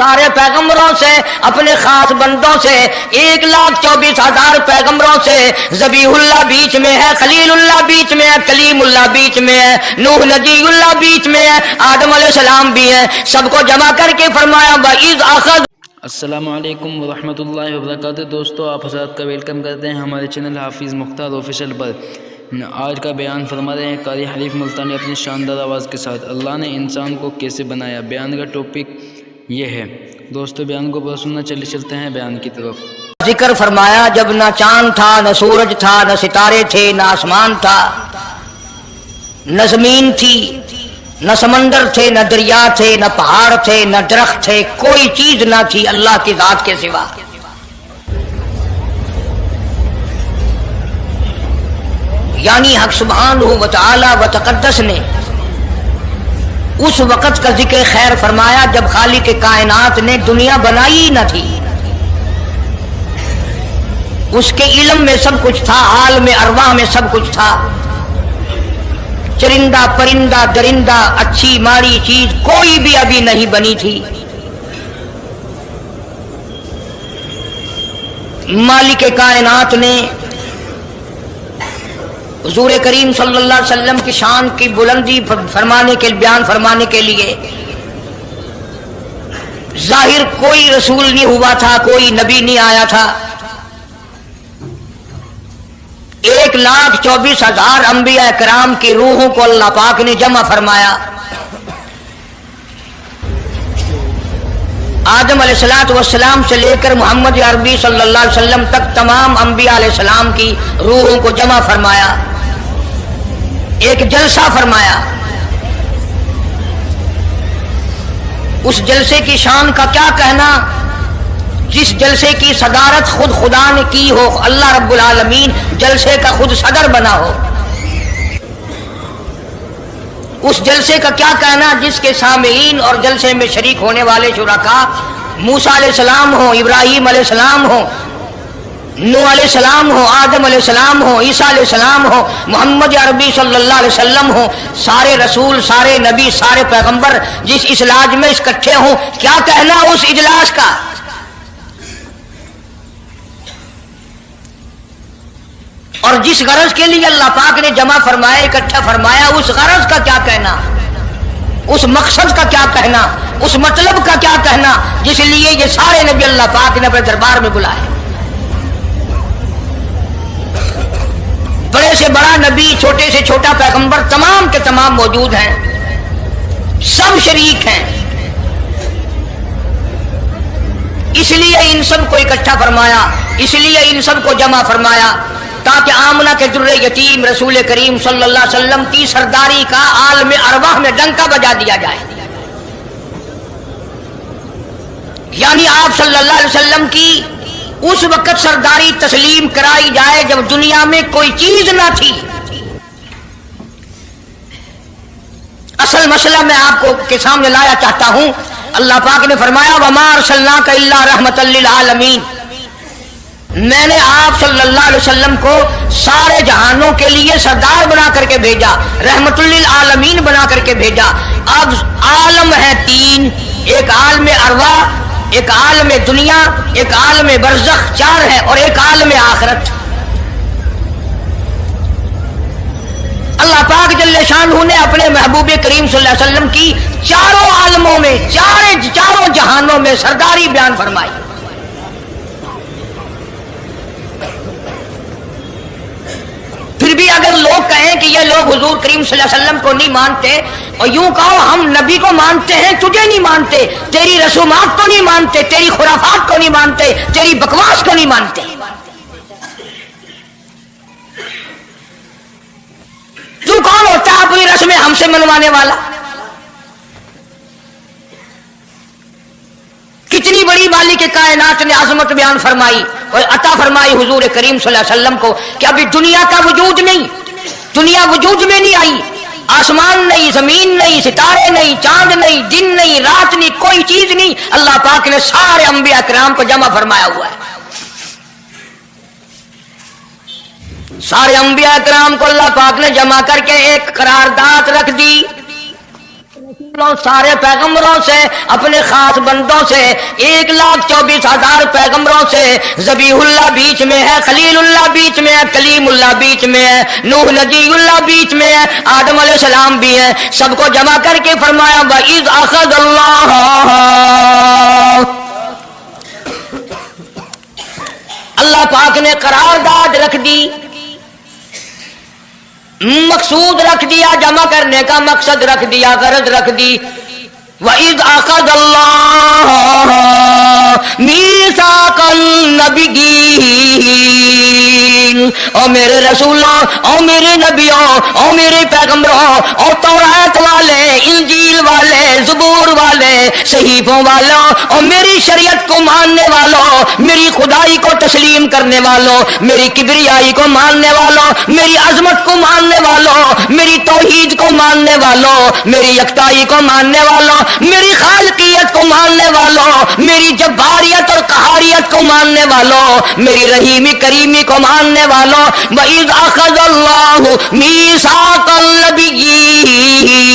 سارے پیغمبروں سے، اپنے خاص بندوں سے، 1,24,000 پیغمبروں سے، ذبیح اللہ بیچ میں ہے، خلیل اللہ بیچ میں ہے، کلیم اللہ بیچ میں ہے، نوح نجی اللہ بیچ میں ہے، آدم علیہ السلام بھی ہے، سب کو جمع کر کے فرمایا وَإِذْ أَخَذْ۔ السلام علیکم ورحمۃ اللہ وبرکاتہ۔ دوستو، آپ حضرات کا ویلکم کرتے ہیں ہمارے چینل حافظ مختار آفیشیل پر۔ آج کا بیان فرما رہے ہیں قاری حریف ملتانی اپنی شاندار آواز کے ساتھ۔ اللہ نے انسان کو کیسے بنایا، بیان کا ٹاپک یہ ہے۔ دوستو، بیان کو بہت سننا، چلتے ہیں بیان کی طرف۔ ذکر فرمایا جب نہ چاند تھا، نہ سورج تھا، نہ ستارے تھے، نہ آسمان تھا، نہ زمین تھی، نہ سمندر تھے، نہ دریا تھے، نہ پہاڑ تھے، نہ درخت تھے، کوئی چیز نہ تھی اللہ کی ذات کے سوا۔ یعنی حق سبحانہ و تعالی و تقدس نے اس وقت کا ذکر خیر فرمایا جب خالق کائنات نے دنیا بنائی نہ تھی۔ اس کے علم میں سب کچھ تھا، عالم ارواح میں سب کچھ تھا، چرندہ پرندہ درندہ، اچھی ماڑی چیز کوئی بھی ابھی نہیں بنی تھی۔ مالک کائنات نے حضور کریم صلی اللہ علیہ وسلم کی شان کی بلندی بیان فرمانے کے لیے ظاہر کوئی رسول نہیں ہوا تھا، کوئی نبی نہیں آیا تھا۔ 1,24,000 انبیاء کرام کی روحوں کو اللہ پاک نے جمع فرمایا۔ آدم علیہ السلام سے لے کر محمد عربی صلی اللہ علیہ وسلم تک تمام انبیاء علیہ السلام کی روحوں کو جمع فرمایا، ایک جلسہ فرمایا۔ اس جلسے کی شان کا کیا کہنا، جس جلسے کی صدارت خود خدا نے کی ہو، اللہ رب العالمین جلسے کا خود صدر بنا ہو۔ اس جلسے کا کیا کہنا جس کے سامعین اور جلسے میں شریک ہونے والے شرکاء موسیٰ علیہ السلام ہو، ابراہیم علیہ السلام ہو، نوح علیہ السلام ہو، آدم علیہ السلام ہو، عیسیٰ علیہ السلام ہو، محمد عربی صلی اللہ علیہ وسلم ہو، سارے رسول، سارے نبی، سارے پیغمبر جس اجلاس میں اکٹھے ہوں، کیا کہنا اس اجلاس کا۔ اور جس غرض کے لیے اللہ پاک نے جمع فرمایا، اکٹھا فرمایا، اس غرض کا کیا کہنا، اس مقصد کا کیا کہنا، اس مطلب کا کیا کہنا جس لیے یہ سارے نبی اللہ پاک نے اپنے دربار میں بلائے۔ بڑے سے بڑا نبی، چھوٹے سے چھوٹا پیغمبر، تمام کے تمام موجود ہیں، سب شریک ہیں۔ اس لیے ان سب کو اکٹھا فرمایا، اس لیے ان سب کو جمع فرمایا تاکہ آمنہ کے در یتیم رسول کریم صلی اللہ علیہ وسلم کی سرداری کا عالم ارواح میں ڈنکا بجا دیا جائے۔ یعنی آپ صلی اللہ علیہ وسلم کی اس وقت سرداری تسلیم کرائی جائے جب دنیا میں کوئی چیز نہ تھی۔ اصل مسئلہ میں آپ کو کے سامنے لایا چاہتا ہوں۔ اللہ پاک نے فرمایا وَمَا أَرْسَلْنَاكَ إِلَّا رَحْمَةً لِّلْعَالَمِينَ، میں نے آپ صلی اللہ علیہ وسلم کو سارے جہانوں کے لیے سردار بنا کر کے بھیجا، رحمت للعالمین بنا کر کے بھیجا۔ اب عالم ہے تین، ایک عالم ارواح، ایک عالم دنیا، ایک عالم برزخ، چار ہے، اور ایک عالم آخرت۔ اللہ پاک جل شانہ نے اپنے محبوب کریم صلی اللہ علیہ وسلم کی چاروں عالموں میں، چاروں جہانوں میں سرداری بیان فرمائی۔ پھر بھی اگر لوگ کہیں کہ یہ لوگ حضور کریم صلی اللہ علیہ وسلم کو نہیں مانتے، اور یوں کہو ہم نبی کو مانتے ہیں، تجھے نہیں مانتے، تیری رسومات کو نہیں مانتے، تیری خرافات کو نہیں مانتے، تیری بکواس کو نہیں مانتے، تو کون ہوتا ہے اپنی رسمیں ہم سے منوانے والا؟ کتنی بڑی مالک کائنات نے عظمت بیان فرمائی اور عطا فرمائی حضور کریم صلی اللہ علیہ وسلم کو کہ ابھی دنیا کا وجود نہیں، دنیا وجود میں نہیں آئی، آسمان نہیں، زمین نہیں، ستارے نہیں، چاند نہیں، دن نہیں، رات نہیں، کوئی چیز نہیں، اللہ پاک نے سارے انبیاء کرام کو جمع فرمایا ہوا ہے۔ سارے انبیاء کرام کو اللہ پاک نے جمع کر کے ایک قرارداد رکھ دی सारे पैगंबरों से, अपने खास बंदों से, 1,24,000 पैगंबरों से। ज़बीहुल्लाह बीच में है, खलीलुल्लाह बीच में है, कलीमुल्लाह बीच में है, नूह नजीउल्लाह बीच में है, आदम अलैहिस्सलाम भी है। सबको जमा करके फरमाया वइज़ अख़ज़ल्लाह, अल्लाह पाक ने करारदाद रख दी, मकसूद रख दिया, जमा करने का मकसद रख दिया, गरज रख दी। वइज़ अख़ज़ल्लाह मीसाक़न नबिय्यीन, ओ मेरे रसूलों, ओ मेरे नबियों, ओ मेरे पैगंबरों, ओ तौरात वाले, इंजील वाले, ज़बूर वाले, सहीफों वालों, और मेरी शरीयत को मानने वालों, मेरी खुदाई को तस्लीम करने वालों, मेरी किबरियाई को मानने वालों, मेरी अजमत को मानने वालों, मेरी तौहीद को मानने वालों, मेरी यकताई को मानने वालों, मेरी खालिकियत को मानने वालों, मेरी जब्बारियत और कहारियत को मानने वालों, मेरी रहीमी करीमी को मानने वालों। वइज़ अख़ज़ल्लाहु मीसाक़ल नबिय्यीन,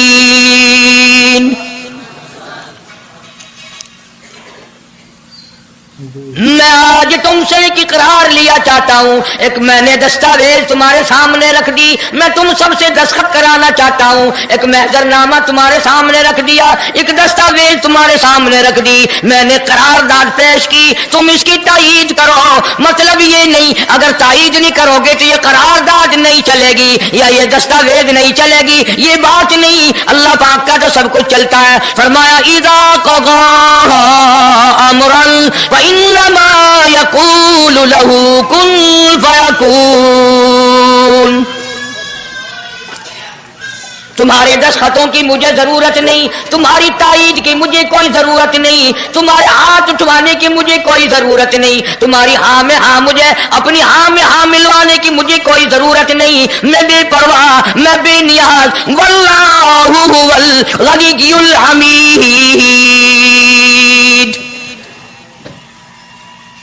मैं आज तुमसे एक इकरार लिया चाहता हूँ, एक मैंने दस्तावेज तुम्हारे सामने रख दी, मैं तुम सबसे दस्तखत कराना चाहता हूँ, एक महजरनामा तुम्हारे सामने रख दिया, एक दस्तावेज तुम्हारे सामने रख दी, मैंने करारदाद पेश की, तुम इसकी तायीद करो। मतलब ये नहीं, अगर तायीद नहीं करोगे तो ये करारदाद नहीं चलेगी या ये दस्तावेज नहीं चलेगी, ये बात नहीं। अल्लाह पाक का तो सब कुछ चलता है। फरमाया इज़ा क़ज़ा अमरन व इन्नमा यक़ूलु लहू कुन फयकून। तुम्हारे दस्तखतों की मुझे जरूरत नहीं, तुम्हारी तायीद की मुझे कोई जरूरत नहीं, तुम्हारे हाथ उठवाने की मुझे कोई जरूरत नहीं, तुम्हारी हाँ में हाँ, मुझे अपनी हाँ में हाँ मिलवाने की मुझे कोई जरूरत नहीं। मैं बेपरवाह, मैं बेनियाज, वल्लाहु हुवल गनियुल हमीद।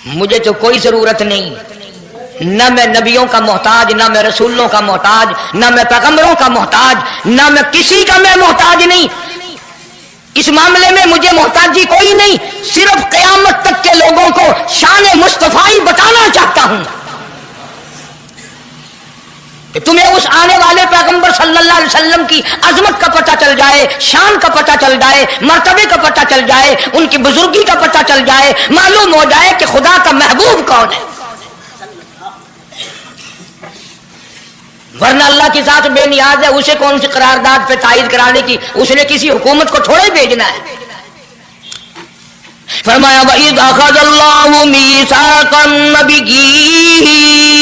मुझे तो कोई जरूरत नहीं, न मैं नबियों का मोहताज, न मैं रसूलों का मोहताज, न मैं पैगंबरों का मोहताज, न मैं किसी का मैं मोहताज नहीं। इस मामले में मुझे मोहताजी कोई नहीं, सिर्फ क़यामत तक के लोगों को शान मुस्तफाई बताना चाहता हूं। तुम्हें उस आने वाले पैगंबर सल्लल्लाहु अलैहि वसल्लम की अजमत का पता चल जाए, शान का पता चल जाए, मर्तबे का पता चल जाए, उनकी बुजुर्गी का पता चल जाए, मालूम हो जाए कि खुदा का महबूब कौन है। वरना अल्लाह की जात बेनियाज है, उसे कौन सी करारदाद पे तायीद कराने की, उसने किसी हुकूमत को थोड़े भेजना है। फरमाया वइज़ अख़ज़ल्लाहु मीसाक़न नबिय्यीन,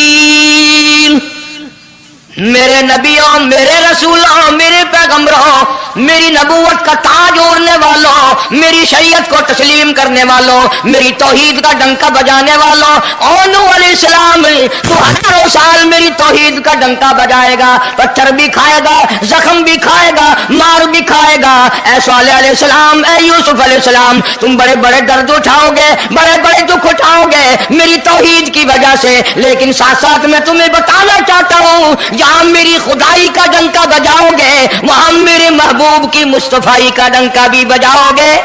मेरे नबियों, मेरे रसूलों, मेरे पैगंबरों, मेरी नबूवत का ताज ओढ़ने वालों, मेरी शरीयत को तस्लीम करने वालों, मेरी तौहीद का डंका बजाने वालों, और नूह अलैहिस्सलाम तो हजारों साल मेरी तौहीद का डंका बजाएगा, पत्थर भी खाएगा, जख्म भी खाएगा, मार भी खाएगा। ऐ सालेह अलैहिस्सलाम, ऐ यूसुफ अलैहिस्सलाम, तुम बड़े बड़े दर्द उठाओगे, बड़े बड़े दुख उठाओगे मेरी तौहीद की वजह से, लेकिन साथ साथ मैं तुम्हें बताना चाहता हूँ, जहां मेरी खुदाई का डंका बजाओगे वहां मेरे महबूब की मुस्तफाई का डंका भी बजाओगे।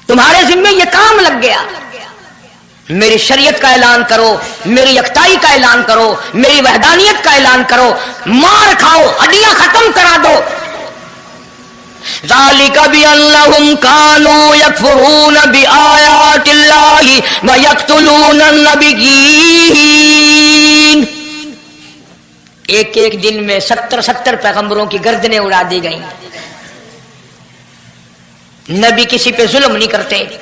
तुम्हारे जिम्मे ये काम लग गया। मेरी शरीयत का ऐलान करो, मेरी यकताई का ऐलान करो, मेरी वहदानियत का ऐलान करो, मार खाओ, हड्डियां खत्म करा दो। ज़ालिका बिअन्नहुम कानू यकफुरून बिआयातिल्लाहि व यक़्तुलून अन्नबिय्यीन। एक एक दिन में 70 पैगंबरों की गर्दनें उड़ा दी गई। नबी किसी पे जुल्म नहीं करते,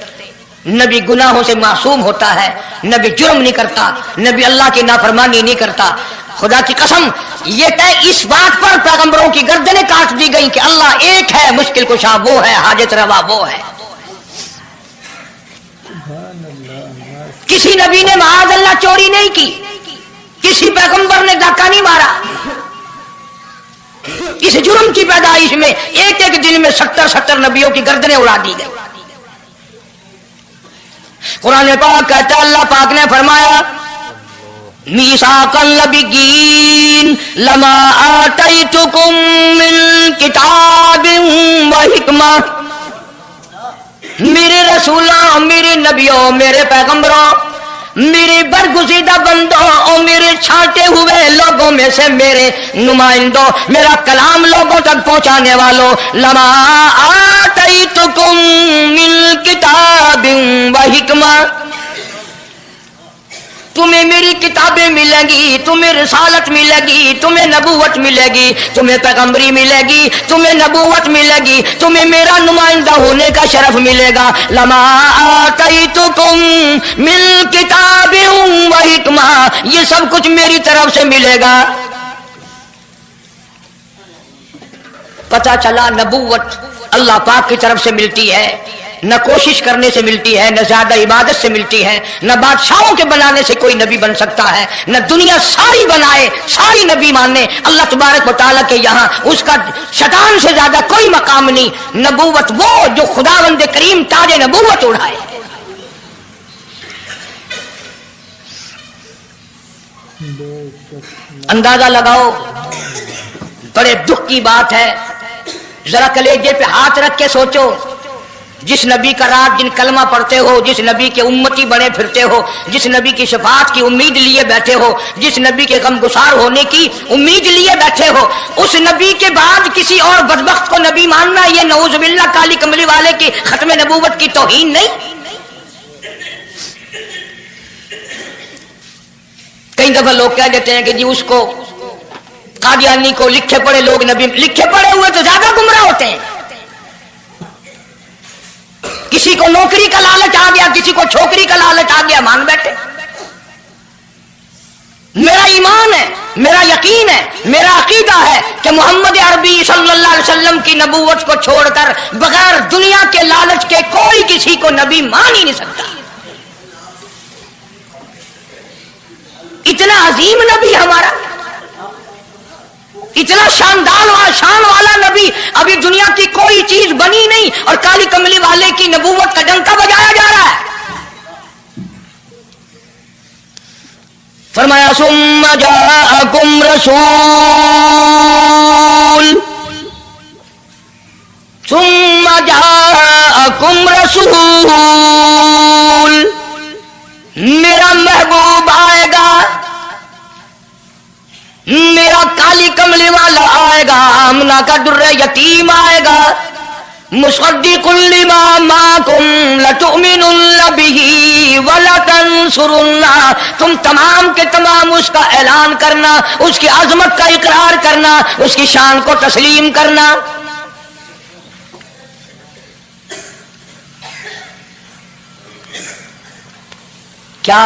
नबी गुनाहों से मासूम होता है, नबी जुर्म नहीं करता, नबी अल्लाह की नाफरमानी नहीं करता। खुदा की कसम, ये तय इस बात पर पैगंबरों की गर्दनें काट दी गई कि अल्लाह एक है, मुश्किल कुशा वो है, हाजत रवा वो है। किसी नबी ने माज़ अल्लाह चोरी नहीं की, किसी पैगंबर ने डाका नहीं मारा। इस जुर्म की पैदाइश में एक एक दिन में 70 नबियों की गर्दनें उड़ा दी गई। कुरान पाक कहता है, अल्लाह पाक ने फरमाया मीसाकल नबिय्यीन लमा आतैतुकुम मिन किताबिन व हिकमा। मेरे रसूलों, मेरे नबियों, मेरे पैगंबरों, मेरे बरगुज़ीदा बंदों और मेरे छांटे हुए लोगों में से मेरे नुमाइंदों, मेरा कलाम लोगों तक पहुंचाने वालों, लमा आतैतुकुम मिन किताबिन व हिकमा, तुम्हें मेरी किताबें मिलेंगी, तुम्हें रिसालत मिलेगी, तुम्हें नबूवत मिलेगी, तुम्हें पैगंबरी मिलेगी, तुम्हें नबूवत मिलेगी, तुम्हें मेरा नुमाइंदा होने का शरफ मिलेगा। लमा आतैतुकुम मिन किताबिन व हिकमा, ये सब कुछ मेरी तरफ से मिलेगा। पता चला नबूवत अल्लाह पाक की तरफ से मिलती है, न कोशिश करने से मिलती है, न ज्यादा इबादत से मिलती है, न बादशाहों के बनाने से कोई नबी बन सकता है, न दुनिया सारी बनाए सारी नबी माने अल्लाह तबारक व तआला के यहाँ उसका शैतान से ज्यादा कोई मकाम नहीं। नबूवत वो जो खुदावंद करीम ताज नबूवत उड़ाए। अंदाजा लगाओ, बड़े दुख की बात है। जरा कलेजे पे हाथ रख के सोचो, जिस नबी का रात दिन कलमा पढ़ते हो, जिस नबी के उम्मती बने फिरते हो, जिस नबी की शफाअत की उम्मीद लिए बैठे हो, जिस नबी के गमगुसार होने की उम्मीद लिए बैठे हो, उस नबी के बाद किसी और बदबख्त को नबी मानना, ये नऊजुबिल्लाह काली कमली वाले की खत्म नबूवत की तौहीन नहीं? कई दफा लोग कह देते हैं कि जी उसको कादियानी को लिखे पढ़े लोग नबी, लिखे पढ़े हुए तो ज्यादा गुमराह होते हैं। किसी को नौकरी का लालच आ गया, किसी को छोकरी का लालच आ गया, मान बैठे। मेरा ईमान है, मेरा यकीन है, मेरा अकीदा है कि मोहम्मद अरबी सल्लल्लाहु अलैहि वसल्लम की नबूवत को छोड़कर बगैर दुनिया के लालच के कोई किसी को नबी मान ही नहीं सकता। इतना अजीम नबी हमारा, इतना शानदार शान वाला नबी, अभी दुनिया की कोई चीज बनी नहीं और काली कमली वाले की नबूवत का डंका बजाया जा रहा है। फरमाया सुम्मा जाअकुम रसूल, सुम्मा जाअकुम रसूल, मेरा महबूब आएगा, मेरा काली कमली वाला आएगा, आमना का दुर्रे यतीम आएगा, मुसद्दिकुल लिमा माकुम लतुमिनुन बिही व लतंसुरुन्ना, तुम तमाम के तमाम उसका ऐलान करना, उसकी अजमत का इकरार करना, उसकी शान को तस्लीम करना। क्या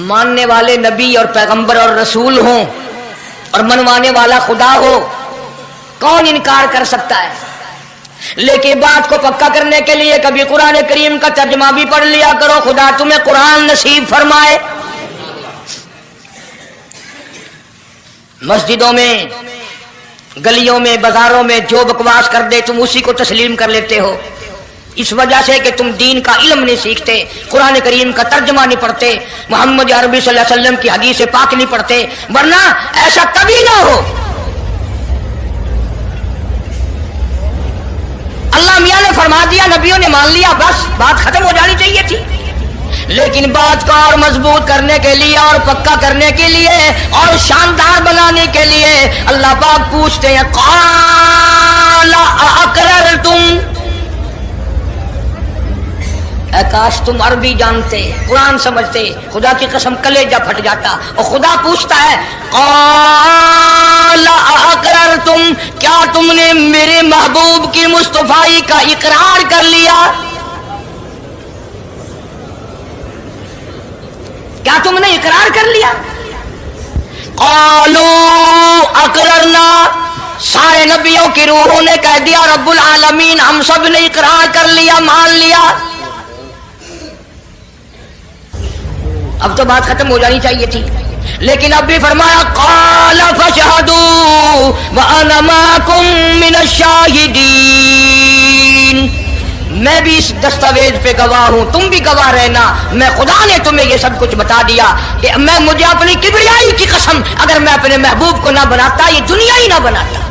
मानने वाले नबी और पैगंबर और रसूल हों और मनवाने वाला खुदा हो, कौन इनकार कर सकता है? लेकिन बात को पक्का करने के लिए कभी कुरान करीम का तर्जुमा भी पढ़ लिया करो। खुदा तुम्हें कुरान नसीब फरमाए। मस्जिदों में, गलियों में, बाजारों में जो बकवास कर दे तुम उसी को तस्लीम कर लेते हो, इस वजह से कि तुम दीन का इल्म नहीं सीखते, कुरान करीम का तर्जुमा नहीं पढ़ते, मोहम्मद अरबी सल्लल्लाहु अलैहि वसल्लम की हदीस पाक नहीं पढ़ते। वरना ऐसा कभी ना हो। अल्लाह मियां ने फरमा दिया, नबियों ने मान लिया, बस बात खत्म हो जानी चाहिए थी। लेकिन बात को और मजबूत करने के लिए और पक्का करने के लिए और शानदार बनाने के लिए अल्लाह पाक पूछते हैं, क़ाला अअक़ररतुम, काश तुम अरबी जानते, कुरान समझते, खुदा की कसम कलेजा फट जाता। और खुदा पूछता है, क़ाला अअक़ररतुम, क्या तुमने मेरे महबूब की मुस्तफाई का इकरार कर लिया? क्या तुमने इकरार कर लिया? क़ालू अक़ररना, सारे नबियों की रूहों ने कह दिया, रब्बुल आलमीन हम सब ने इकरार कर लिया, मान लिया। अब तो बात खत्म हो जानी चाहिए थी, लेकिन अब भी फरमाया, क़ाल फशहदू व अना माकुम मिनश शाहिदीन, मैं भी इस दस्तावेज पे गवाह हूं, तुम भी गवाह रहना। मैं खुदा ने तुम्हें ये सब कुछ बता दिया कि मुझे अपनी किबरियाई की कसम, अगर मैं अपने महबूब को ना बनाता ये दुनिया ही ना बनाता।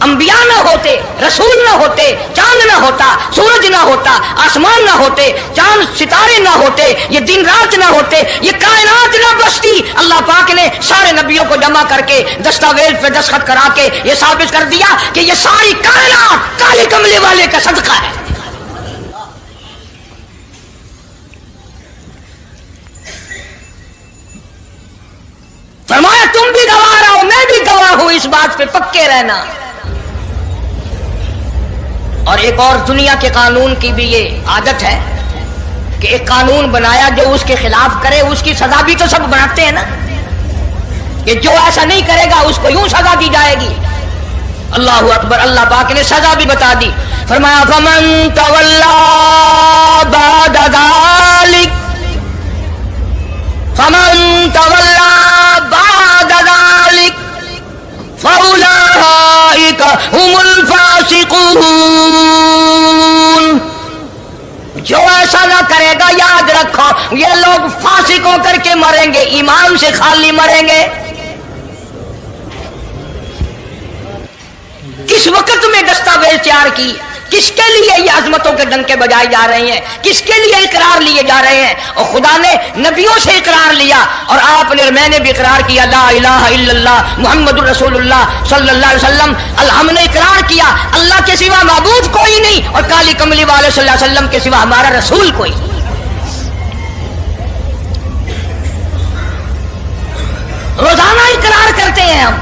अंबिया ना होते, रसूल ना होते, चांद ना होता, सूरज ना होता, आसमान ना होते, चांद सितारे ना होते, ये दिन रात ना होते, ये कायनात ना बसती। अल्लाह पाक ने सारे नबियों को जमा करके दस्तावेज पे दस्तखत करा के ये साबित कर दिया कि ये सारी कायनात काले कमले वाले का सदका है। फरमाया तुम भी गवाह रहो, मैं भी गवाह हूं, इस बात पे पक्के रहना। और एक और दुनिया के कानून की भी ये आदत है कि एक कानून बनाया, जो उसके खिलाफ करे उसकी सजा भी तो सब बनाते हैं ना, कि जो ऐसा नहीं करेगा उसको यूं सजा दी जाएगी। अल्लाहु अकबर, अल्लाह पाक ने सजा भी बता दी। फरमाया फमन तवल्ला बाद ज़ालिक, फमन तवल्ला बाद ज़ालिक फउलाइका हुमुल फासिकून। जो ऐसा ना करेगा, याद रखो ये लोग फासिकों करके मरेंगे, ईमान से खाली मरेंगे। किस वक्त में दस्तावेज तैयार की, किसके लिए ये अजमतों के डंके बजाए जा रहे हैं, किसके लिए इकरार लिए जा रहे हैं। और खुदा ने नबियों से इकरार लिया और आपने, मैंने भी इकरार किया, ला इलाहा इल्लल्लाह मुहम्मदुर रसूलुल्लाह सल्लल्लाहु अलैहि वसल्लम। हमने इकरार किया अल्लाह के सिवा माबूद कोई नहीं और काली कमली वाले सल्लल्लाहु अलैहि वसल्लम के सिवा हमारा रसूल कोई। रोजाना इकरार करते हैं हम,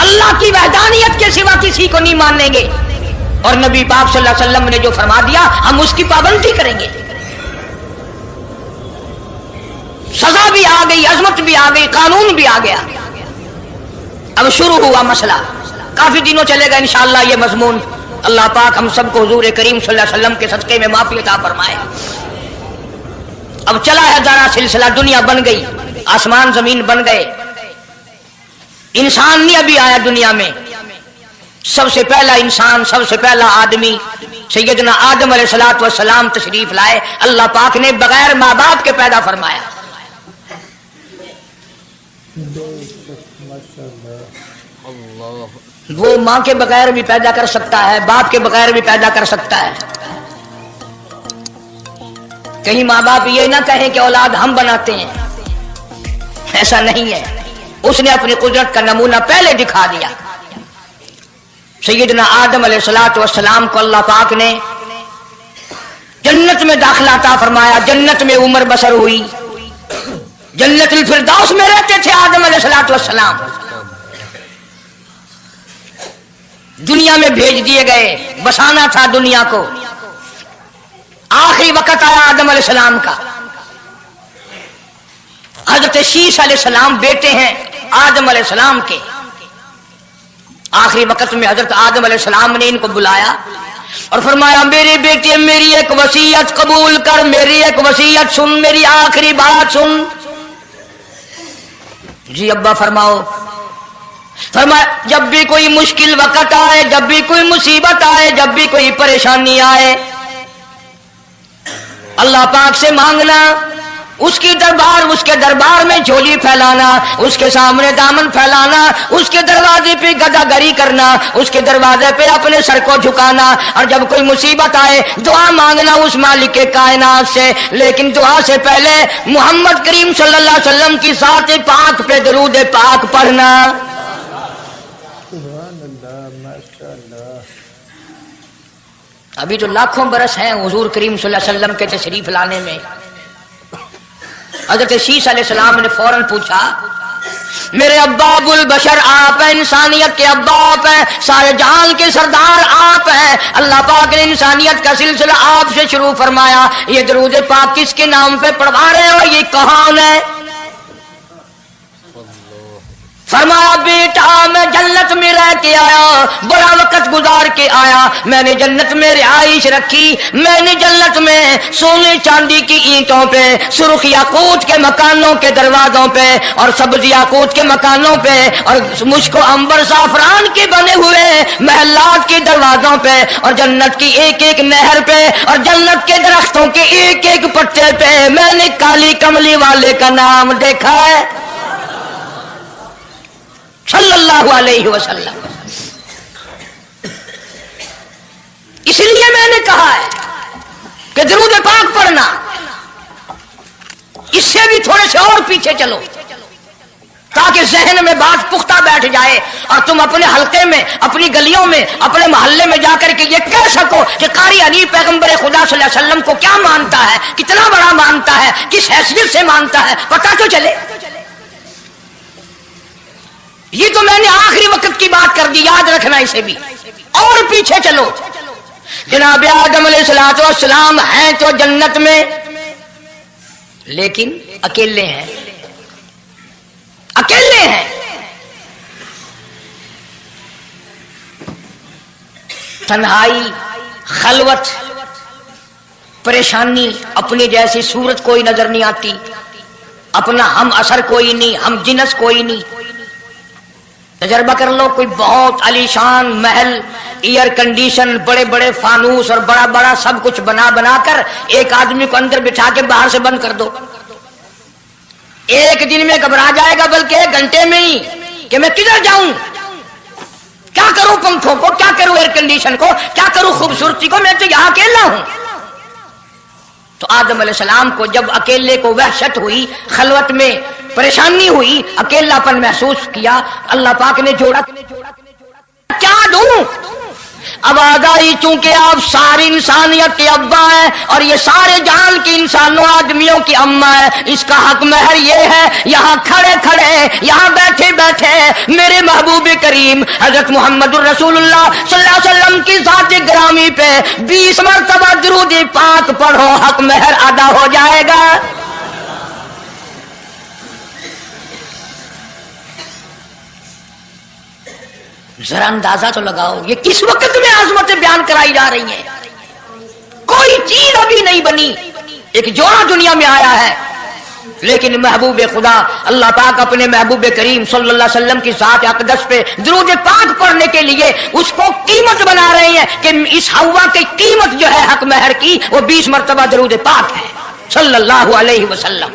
अल्लाह की वहदानियत के सिवा किसी को नहीं मानेंगे और नबी पाक सल्लल्लाहु अलैहि वसल्लम ने जो फरमा दिया हम उसकी पाबंदी करेंगे। सजा भी आ गई, अजमत भी आ गई, कानून भी आ गया। अब शुरू हुआ मसला, काफी दिनों चलेगा इंशाअल्लाह ये मजमून। अल्लाह पाक हम सबको हुजूर करीम सल्लल्लाहु अलैहि वसल्लम के सदके में माफी अता फरमाए। अब चला है जाना सिलसिला, दुनिया बन गई, आसमान जमीन बन गए, इंसान नहीं अभी आया दुनिया में। सबसे पहला इंसान, सबसे पहला आदमी सैयदना आदम अलैहिस्सलातु वस्सलाम तशरीफ लाए। अल्लाह पाक ने बगैर माँ बाप के पैदा फरमाया। वो माँ के बगैर भी पैदा कर सकता है, बाप के बगैर भी पैदा कर सकता है। कहीं माँ बाप ये ना कहे कि औलाद हम बनाते हैं, ऐसा नहीं है। उसने अपनी कुदरत का नमूना पहले दिखा दिया। सैयदना आदम अलैहिस्सलातु वस्सलाम को अल्लाह पाक ने जन्नत में दाखिला अता फरमाया, जन्नत में उम्र बसर हुई, जन्नतुल फिरदौस में रहते थे आदम अलैहिस्सलातु वस्सलाम। दुनिया में भेज दिए गए, बसाना था दुनिया को। आखिरी वक्त आया आदम अलैहिस्सलाम का। हजरत शीश अलैहिस्सलाम बेटे हैं आदम अलैहिस्सलाम के। आखिरी वक्त में हजरत आदम अलैहिस्सलाम ने इनको बुलाया और फरमाया, मेरे बेटे मेरी एक वसीयत कबूल कर, मेरी एक वसीयत सुन, मेरी आखिरी बात सुन। जी अब्बा फरमाओ। फरमाया, जब भी कोई मुश्किल वक्त आए, जब भी कोई मुसीबत आए, जब भी कोई परेशानी आए, अल्लाह पाक से मांगना, उसके दरबार में झोली फैलाना, उसके सामने दामन फैलाना, उसके दरवाजे पे गदागरी करना, उसके दरवाजे पे अपने सर को झुकाना। और जब कोई मुसीबत आए दुआ मांगना उस मालिक के कायनात से। लेकिन दुआ से पहले मोहम्मद करीम सल्लल्लाहु अलैहि वसल्लम की साथ पाक पे दरूद पाक पढ़ना। अभी तो लाखों बरस हैं हुजूर करीम सल्लल्लाहु अलैहि वसल्लम के तशरीफ लाने में। हजरत शीश अलैहिस्सलाम ने फौरन पूछा, मेरे अब्बा अबुल बशर आप हैं, इंसानियत के अब्बा आप हैं, सारे जहान के सरदार आप हैं। अल्लाह पाक ने इंसानियत का सिलसिला आपसे शुरू फरमाया। ये दरूद पाक किसके नाम पे पढ़वा रहे हो, ये कौन है? फरमाया, बेटा मैं जन्नत में रह के आया बड़ा वक्त गुजार के आया, मैंने जन्नत में रिहाइश रखी, मैंने जन्नत में सोने चांदी की ईंटों पे, सुर्ख याकूत के मकानों के दरवाजों पे और सब्ज याकूत के मकानों पे और मुश्को अंबर साफरान के बने हुए महलात के दरवाजों पे और जन्नत की एक एक नहर पे और जन्नत के दरख्तों के एक एक पत्ते पे मैंने काली कमली वाले का नाम देखा है सल्लल्लाहु अलैहि वसल्लम। इसलिए मैंने कहा है कि दरूद पाक पढ़ना, इससे भी थोड़े से और पीछे चलो ताकि जहन में बात पुख्ता बैठ जाए और तुम अपने हल्के में, अपनी गलियों में, अपने मोहल्ले में जाकर के ये कह सको कि कारी अली पैगंबर खुदा सल्लल्लाहु अलैहि वसल्लम को क्या मानता है, कितना बड़ा मानता है, किस हैसियत से मानता है, पता तो चले। ये तो मैंने आखिरी वक्त की बात कर दी, याद रखना इसे भी। और पीछे चलो, जनाब आदम अलैहिस्सलाम हैं तो जन्नत में, लेकिन अकेले हैं, अकेले हैं। तन्हाई, खलवत, परेशानी, अपनी जैसी सूरत कोई नजर नहीं आती, अपना हम असर कोई नहीं, हम जिनस कोई नहीं। तजर्बा कर लो, कोई बहुत आलीशान महल, एयर कंडीशन, बड़े बड़े फानूस और बड़ा बड़ा सब कुछ बना बना कर एक आदमी को अंदर बिठा के बाहर से बंद कर दो, एक दिन में घबरा जाएगा, बल्कि एक घंटे में ही कि मैं किधर जाऊं, क्या करूं पंखों को, क्या करूं एयर कंडीशन को, क्या करूं खूबसूरती को, मैं तो यहां अकेला हूं। तो आदम अलैहिस्सलाम को जब अकेले को वहशत हुई, खलवत में परेशानी हुई, अकेलापन महसूस किया, अल्लाह पाक ने जोड़ा, क्या दूं? आवाज आई, चूंकि आप सारी इंसानियत के अब्बा हैं और ये सारे जहान के इंसानों आदमियों की अम्मा है, इसका हक महर ये है, यहाँ खड़े खड़े, यहाँ बैठे बैठे मेरे महबूब करीम हजरत मोहम्मद रसूलुल्लाह सल्लल्लाहु अलैहि वसल्लम की ज़ात ग्रामी पे 20 मरतबा दुरूद पाक पढ़ो, हक महर अदा हो जाएगा। जरा अंदाजा तो लगाओ, ये किस वक्त में आजमतें बयान कराई जा रही हैं। कोई चीज अभी नहीं बनी, एक जोड़ा दुनिया में आया है, लेकिन महबूब खुदा अल्लाह पाक अपने महबूब करीम सल्लल्लाहु अलैहि वसल्लम की ज़ात अक़दस पे दुरूद पाक पढ़ने के लिए उसको कीमत बना रहे हैं कि इस हवा की कीमत जो है हक महर की, वो 20 मरतबा दुरूद पाक है सल्लल्लाहु अलैहि वसल्लम।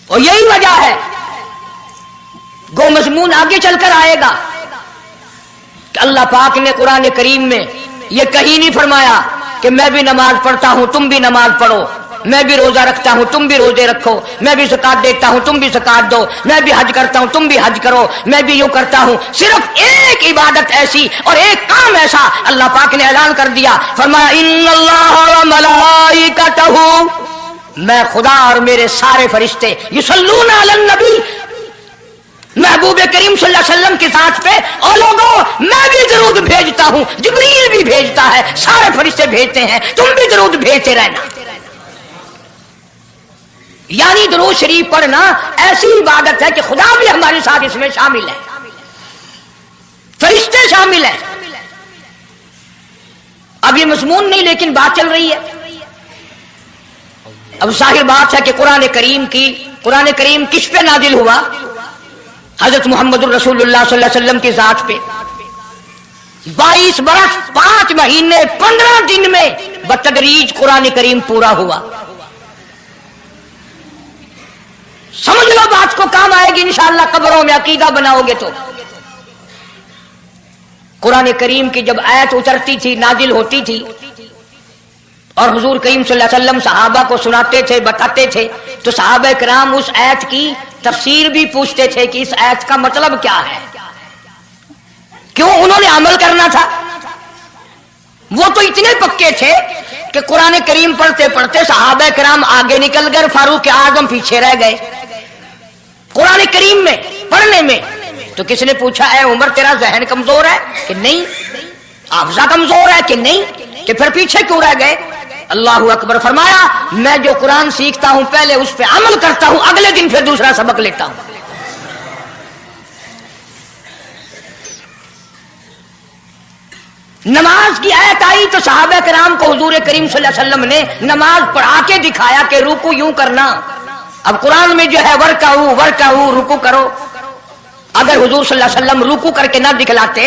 और यही वजह है, गो मजमून आगे चलकर आएगा कि अल्लाह पाक ने कुरान करीम में यह कहीं नहीं फरमाया कि मैं भी नमाज पढ़ता हूं तुम भी नमाज पढ़ो, मैं भी रोजा रखता हूं तुम भी रोजे रखो, मैं भी ज़कात देता हूं तुम भी ज़कात दो, मैं भी हज करता हूं तुम भी हज करो, मैं भी यूं करता हूं। सिर्फ एक इबादत ऐसी और एक काम ऐसा अल्लाह पाक ने ऐलान कर दिया, फरमाया इन्नल्लाह व मलाइकतहू, मैं खुदा और मेरे सारे फरिश्ते युसल्लूना अलन नबी, महबूब करीम सल्लल्लाहु अलैहि वसल्लम के साथ पे, और लोगों मैं भी दरूद भेजता हूं, जिब्रील भी भेजता है, सारे फरिश्ते भेजते हैं, तुम भी दरूद भेजते रहना। यानी दरूद शरीफ पढ़ना ऐसी इबादत है कि खुदा भी हमारे साथ इसमें शामिल है, फरिश्ते शामिल है। अब ये मजमून नहीं, लेकिन बात चल रही है। अब जाहिर बात है कि कुरान करीम किस पे नाजिल हुआ? हजरत मोहम्मद रसूलुल्लाह सल्लल्लाहु अलैहि वसल्लम की जात पे 22 बरस 5 महीने 15 दिन में बतदरीज कुरान करीम पूरा हुआ। समझ लो बात को, काम आएगी इंशाअल्लाह कब्रों में अकीदा बनाओगे तो। कुरान करीम की जब आयत उतरती थी, नाजिल होती थी और हुजूर करीम सल्लल्लाहु अलैहि वसल्लम सहाबा को सुनाते थे, बताते थे, तो सहाबा किराम उस आयत की तफसीर भी पूछते थे कि इस आयत का मतलब क्या है, क्यों उन्होंने अमल करना था। वो तो इतने पक्के थे कि कुरान करीम पढ़ते पढ़ते सहाबा किराम आगे निकल गए, फारूक आजम पीछे रह गए कुरान करीम में पढ़ने में। तो किसने पूछा, ऐ उमर तेरा जहन कमजोर है कि नहीं, हाफजा कमजोर है कि नहीं, कि फिर पीछे क्यों रह गए? अल्लाहु अकबर। फरमाया मैं जो कुरान सीखता हूं पहले उस पर अमल करता हूं, अगले दिन फिर दूसरा सबक लेता हूं। नमाज की आयत आई तो सहाबा किराम को हुजूर करीम सल्लल्लाहु अलैहि वसल्लम ने नमाज पढ़ा के दिखाया कि रुकू यूं करना। अब कुरान में जो है वर्काऊ रुकू करो, अगर हुजूर सल्लल्लाहु अलैहि वसल्लम रुकू करके ना दिखलाते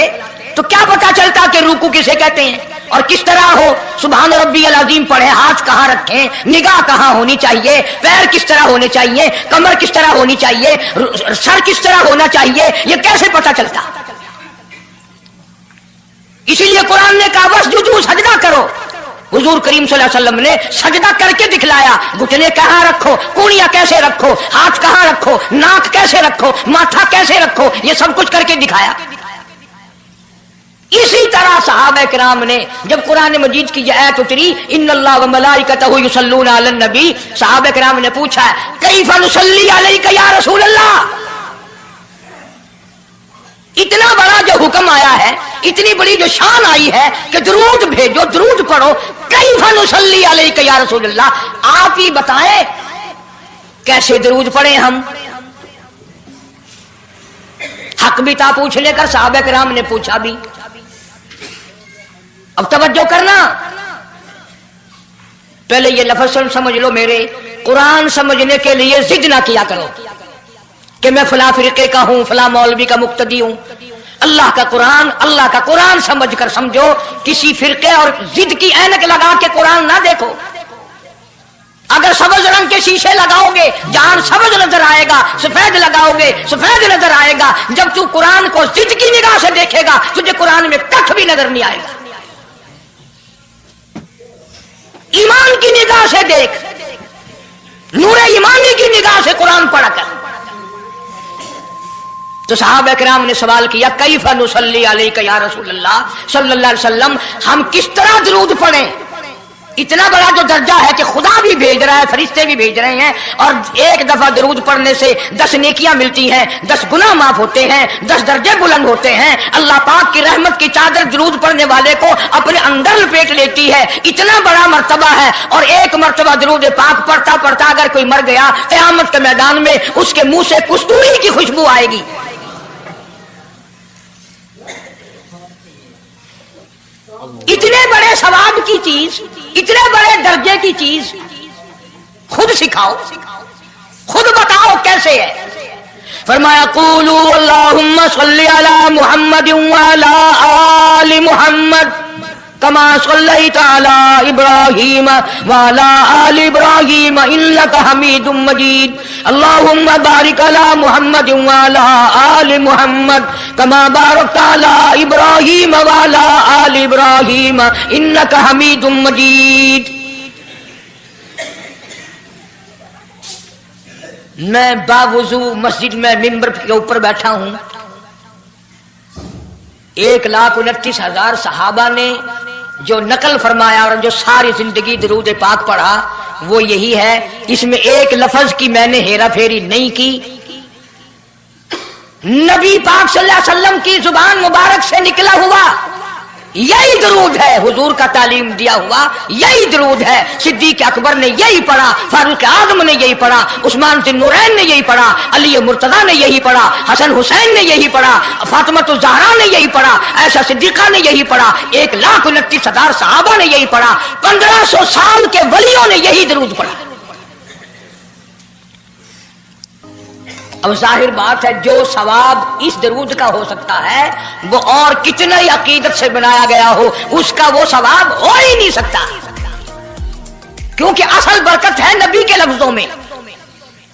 तो क्या पता चलता कि रुकू किसे कहते हैं और किस तरह हो। सुभान रब्बियल अज़ीम पढ़े, हाथ कहाँ रखें, निगाह कहाँ होनी चाहिए, पैर किस तरह होने चाहिए, कमर किस तरह होनी चाहिए, सर किस तरह होना चाहिए, ये कैसे पता चलता। इसीलिए कुरान ने कहा वस्जुदू, सजदा करो। हुजूर करीम सल्लल्लाहु अलैहि वसल्लम ने सजदा करके दिखलाया। घुटने कहाँ रखो, कूड़ियां कैसे रखो, हाथ कहाँ रखो, नाक कैसे रखो, माथा कैसे रखो, ये सब कुछ करके दिखाया। इसी तरह सहाबा किराम ने जब कुरान मजीद की आयत उतरी इन्नल्लाह व मलाइकतहु युसल्लूना अलन नबी, सहाबा किराम ने पूछा कैफ़ा नुसल्ली अलैका या रसूल अल्लाह। इतना बड़ा जो हुक्म आया है, इतनी बड़ी जो शान आई है कि दुरूद भेजो, दुरूद पढ़ो, कैफ़ा नुसल्ली अलैका या रसूल अल्लाह, आप ही बताएं कैसे दुरूद पढ़े हम। हक भी था पूछने का, सहाबा किराम ने पूछा भी। अब तवज्जो करना, पहले ये लफ्ज़ समझ लो मेरे, कुरान समझने के लिए जिद ना किया करो कि मैं फला फिरके का हूं, फला मौलवी का मुक्तदी हूं। अल्लाह का कुरान समझ कर समझो, किसी फिरके और जिद की ऐनक लगा के कुरान ना देखो। अगर सब्ज रंग के शीशे लगाओगे जान सब्ज नजर आएगा, सफेद लगाओगे सफेद नजर आएगा। जब तू कुरान को जिद की निगाह से देखेगा तुझे कुरान में कख भी नजर नहीं आएगा। ईमान की निगाह से देख, नूरे ईमानी की निगाह से कुरान पढ़ा कर। तो सहाबा किराम ने सवाल किया कैफ़ा नुसल्ली अलैका या रसूल अल्लाह सल्लल्लाहु अलैहि वसल्लम, हम किस तरह दुरूद पढ़ें। इतना बड़ा जो दर्जा है कि खुदा भी भेज रहा है, फरिश्ते भी भेज रहे हैं, और एक दफा दुरूद पढ़ने से 10 नेकियां मिलती हैं, 10 गुनाह माफ होते हैं, 10 दर्जे बुलंद होते हैं। अल्लाह पाक की रहमत की चादर दुरूद पढ़ने वाले को अपने अंदर लपेट लेती है। इतना बड़ा मर्तबा है। और एक मर्तबा दुरूद पाक पढ़ता पढ़ता अगर कोई मर गया, क़यामत के मैदान में उसके मुंह से कस्तूरी की खुशबू आएगी। इतने बड़े सवाब की चीज, इतने बड़े दर्जे की चीज खुद सिखाओ, खुद बताओ कैसे है। फरमाया क़ूलू अल्लाहुम्मा सल्ली अला मुहम्मद व अला आलि मुहम्मद कमा सल्लैता अला इब्राहीम व अला आलि इब्राहीम इन्नका हमीदुम मजीद। अल्लाहुम्मा बारिक अला मुहम्मद व अला आलि मुहम्मद कमा बारकता अला इब्राहीम व अला आलि इब्राहीम इन्नका हमीदुम मजीद। मैं बावुजू मस्जिद में मिंबर के ऊपर बैठा हूं। 1,29,000 सहाबा ने जो नकल फरमाया और जो सारी जिंदगी दुरूद पाक पढ़ा वो यही है। इसमें एक लफ्ज की मैंने हेरा फेरी नहीं की। नबी पाक सल्लल्लाहु अलैहि वसल्लम की जुबान मुबारक से निकला हुआ यही दुरूद है, हुजूर का तालीम दिया हुआ यही दुरूद है। सिद्दीक अकबर ने यही पढ़ा, फारूक आजम ने यही पढ़ा, उस्मान ज़ुन्नूरैन ने यही पढ़ा, अली मुर्तज़ा ने यही पढ़ा, हसन हुसैन ने यही पढ़ा, फातिमा ज़हरा ने यही पढ़ा, ऐसा सिद्दीक़ा ने यही पढ़ा, 1,29,000 सहाबा ने यही पढ़ा, 1500 साल के वलियों ने यही दुरूद पढ़ा। अब जाहिर बात है जो सवाब इस दरूद का हो सकता है वो और कितने ही अकीदत से बनाया गया हो उसका वो सवाब हो ही नहीं सकता, क्योंकि असल बरकत है नबी के लफ्जों में।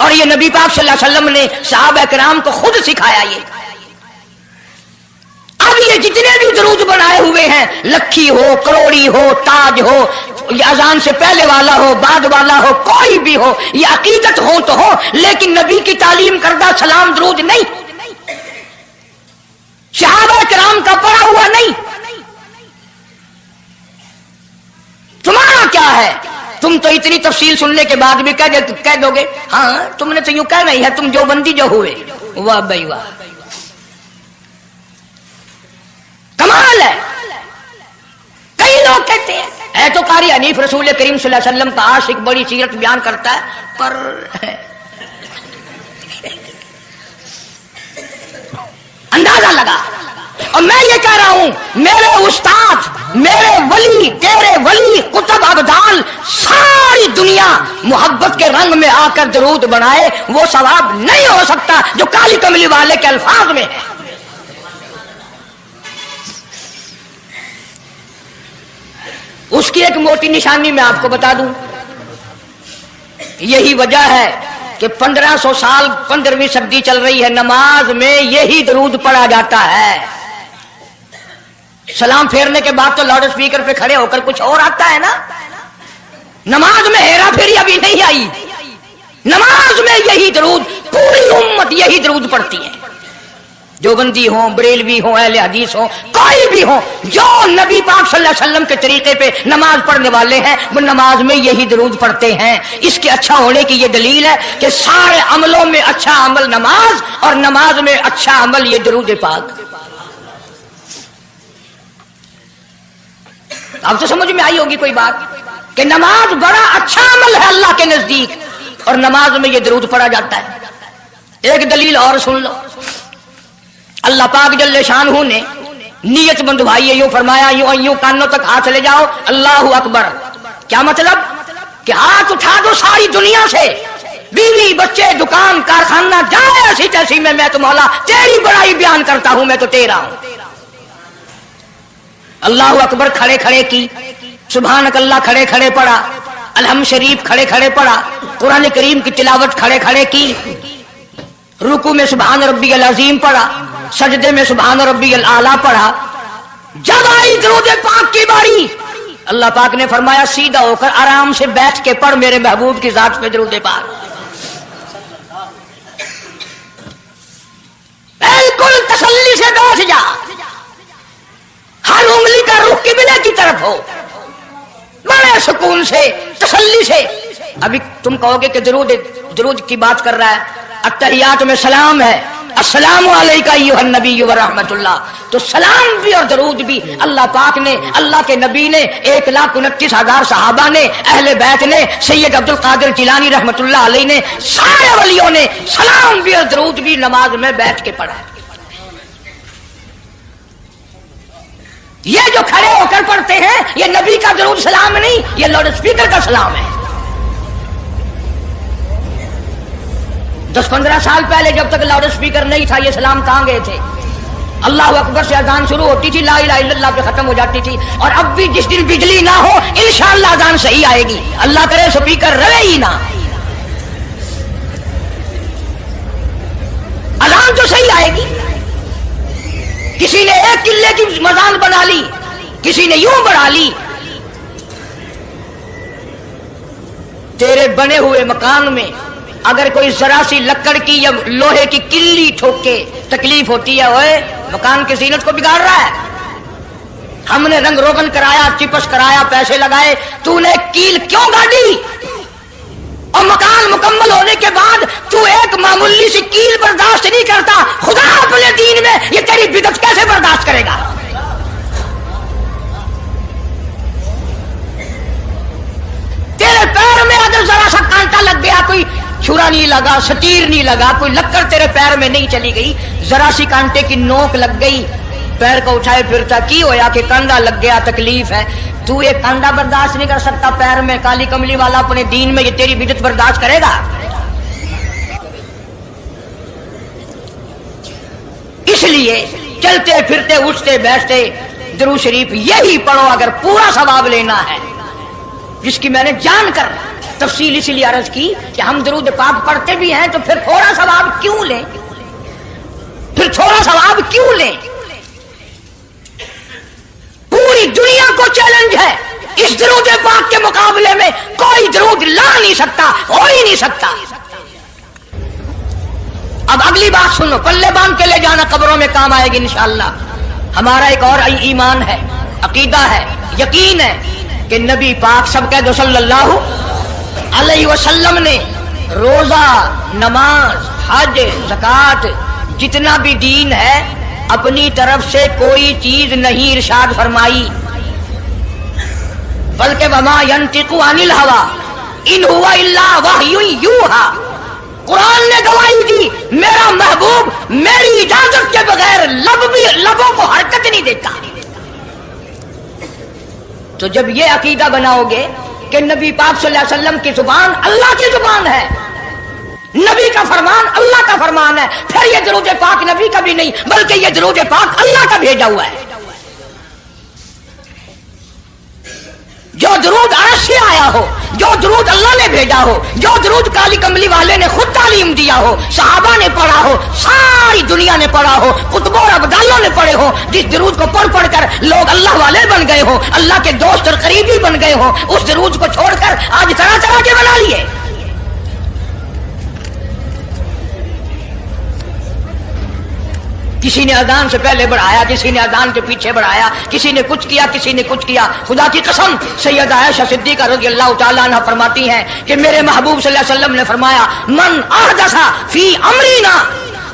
और ये नबी पाक सल्लल्लाहु अलैहि वसल्लम ने सहाबा किराम को खुद सिखाया ये। अब ये जितने भी दरूद बनाए हुए हैं, लखी हो, करोड़ी हो, ताज हो, अजान से पहले वाला हो, बाद वाला हो, कोई भी हो, ये अकीदत हो तो हो, लेकिन नबी की तालीम करदा सलाम दरूद नहीं, सहाबा किराम का पढ़ा हुआ नहीं। तुम्हारा क्या है? तुम तो इतनी तफसील सुनने के बाद भी कह दोगे हाँ तुमने तो यूं कह नहीं है, तुम जो बंदी जो हुए। वाह भाई वाह, कमाल है। कई लोग कहते हैं है तो कारी हनीफ रसूल करीम सल्लल्लाहु अलैहि वसल्लम का आशिक, बड़ी सीरत बयान करता है, पर अंदाजा लगा اور میں یہ کہہ رہا ہوں میرے استاد میرے ولی تیرے ولی کتب ابدال ساری دنیا محبت کے رنگ میں آ کر درود بنائے وہ ثواب نہیں ہو سکتا جو کالی کملی والے کے الفاظ میں ہے. اس کی ایک موٹی نشانی میں آپ کو بتا دوں. یہی وجہ ہے کہ 1500 سال 15ویں صدی چل رہی ہے نماز میں یہی درود پڑھا جاتا ہے. سلام پھیرنے کے بعد تو لاؤڈ اسپیکر پہ کھڑے ہو کر کچھ اور آتا ہے نا. نماز میں ہیرا پھیری ابھی نہیں آئی. نماز میں یہی درود پوری امت یہی درود پڑھتی ہے. جو بندی ہوں بریلوی ہوں اہل حدیث ہوں کوئی بھی ہوں جو نبی پاک صلی اللہ علیہ وسلم کے طریقے پہ نماز پڑھنے والے ہیں وہ نماز میں یہی درود پڑھتے ہیں. اس کے اچھا ہونے کی یہ دلیل ہے کہ سارے عملوں میں اچھا عمل نماز اور نماز میں اچھا عمل یہ درود پاک. اب تو سمجھ میں آئی ہوگی کوئی بات کہ نماز بڑا اچھا عمل ہے اللہ کے نزدیک اور نماز میں یہ درود پڑھا جاتا ہے. ایک دلیل اور سن لو. اللہ پاک جل شانہ نے نیت بندھوائی ہے. یوں فرمایا یوں کانوں تک ہاتھ لے جاؤ اللہ اکبر. کیا مطلب کہ ہاتھ اٹھا دو ساری دنیا سے بیوی بچے دکان کارخانہ جائے ایسی تیسی میں تو مولا تیری بڑائی بیان کرتا ہوں میں تو تیرا ہوں. اللہ اکبر کھڑے کھڑے کی سبحانک اللہ کھڑے کھڑے پڑھا الحمد شریف کھڑے کھڑے پڑھا قرآن کریم کی تلاوت کھڑے کھڑے کی رکوع میں سبحان ربی العظیم پڑھا سجدے میں سبحان ربی الاعلیٰ پڑھا. جب آئی درود پاک کی باری اللہ پاک نے فرمایا سیدھا ہو کر آرام سے بیٹھ کے پڑھ میرے محبوب کی ذات پہ درود پاک. بالکل تسلی سے بیٹھ جا. ہر انگلی کا رخ قبلے کی طرف ہو بڑے سکون سے تسلی سے. ابھی تم کہو گے کہ درود کی بات کر رہا ہے. التحیات میں سلام ہے السلام علیکہ ایھا النبی ورحمۃ اللہ. تو سلام بھی اور درود بھی اللہ پاک نے اللہ کے نبی نے 1,29,000 صحابہ نے اہل بیت نے سید عبد القادر جیلانی رحمۃ اللہ علیہ نے سارے ولیوں نے سلام بھی اور درود بھی نماز میں بیٹھ کے پڑھا. یہ جو کھڑے ہو کر پڑھتے ہیں یہ نبی کا درود سلام نہیں یہ لاؤڈ اسپیکر کا سلام ہے. 10-15 سال پہلے جب تک لاؤڈ اسپیکر نہیں تھا یہ سلام کہاں گئے تھے. اللہ اکبر سے اذان شروع ہوتی تھی لا الہ الا اللہ پہ ختم ہو جاتی تھی. اور اب بھی جس دن بجلی نہ ہو انشاءاللہ اذان صحیح آئے گی. اللہ کرے اسپیکر رہے ہی نہ اذان تو صحیح آئے گی. کسی نے ایک قلعے کی مزان بنا لی کسی نے یوں بڑھا لی. تیرے بنے ہوئے مکان میں اگر کوئی ذرا سی لکڑ کی یا لوہے کی کلی ٹھوک کے تکلیف ہوتی ہے اوئے مکان کی زینت کو بگاڑ رہا ہے. ہم نے رنگ روغن کرایا چپس کرایا پیسے لگائے تو نے کیل کیوں گاڑی اور مکان مکمل ہونے کے بعد تو ایک معمولی سی کیل برداشت نہیں کرتا. خدا اپنے دین میں یہ تیری بدعت کیسے برداشت کرے گا. تیرے پیر میں اگر ذرا سا کانٹا لگ گیا کوئی چھرا نہیں لگا سٹیر نہیں لگا کوئی لکڑ تیرے پیر میں نہیں چلی گئی ذرا سی کانٹے کی نوک لگ گئی پیر کو اٹھائے پھرتا کی ہویا کہ کانڈا لگ گیا تکلیف ہے. تو یہ کانڈا برداشت نہیں کر سکتا پیر میں کالی کملی والا اپنے دین میں یہ تیری بدعت برداشت کرے گا. اس لیے چلتے پھرتے اٹھتے بیٹھتے درود شریف یہی پڑھو اگر پورا ثواب لینا ہے. جس کی میں نے جان کر تفصیل اسی لیے عرض کی کہ ہم درود پاک پڑھتے بھی ہیں تو پھر تھوڑا ثواب کیوں لیں پوری دنیا کو چیلنج ہے اس درود پاک کے مقابلے میں کوئی درود لا نہیں سکتا ہو ہی نہیں سکتا. اب اگلی بات سنو پلے باندھ کے لے جانا قبروں میں کام آئے گی انشاءاللہ. ہمارا ایک اور ایمان ہے عقیدہ ہے یقین ہے کہ نبی پاک سب کہہ دو صلی اللہ علیہ وسلم نے روزہ نماز حج زکوٰۃ جتنا بھی دین ہے اپنی طرف سے کوئی چیز نہیں ارشاد فرمائی بلکہ وما ينطق عن الهوى ان هو الا وحی یوحی. قرآن نے گواہی دی میرا محبوب میری اجازت کے بغیر لبوں کو तो जब ये अकीदा बनाओगे कि नबी पाक सल्लल्लाहु अलैहि वसल्लम की जुबान अल्लाह की जुबान है, नबी का फरमान अल्लाह का फरमान है, फिर ये दरूद पाक नबी का भी नहीं बल्कि ये दरूद पाक अल्लाह का भेजा हुआ है। जो दरूद अर्श से आया हो, जो दरूद अल्लाह ने भेजा हो, जो दरूद काली कमली वाले ने खुद तालीम दिया हो, सहाबा ने पढ़ा हो, सारी दुनिया ने पढ़ा हो, कुतुब और अब्दालों ने पढ़े हो, जिस दरूद को पढ़ पढ़ कर लोग अल्लाह वाले बन गए हो, अल्लाह के दोस्त और करीबी बन गए हो, उस दरूद को छोड़कर आज तरह तरह के बना लिए। किसी ने अजान से पहले बढ़ाया, किसी ने अजान के पीछे बढ़ाया, किसी ने कुछ किया, किसी ने कुछ किया। खुदा की कसम सैयदा आयशा सिद्दीका रज़ियल्लाहु ताला अन्हा फरमाती हैं कि मेरे महबूब सल्लल्लाहु अलैहि वसल्लम ने फरमाया, मन अहदसा फी अमरीना,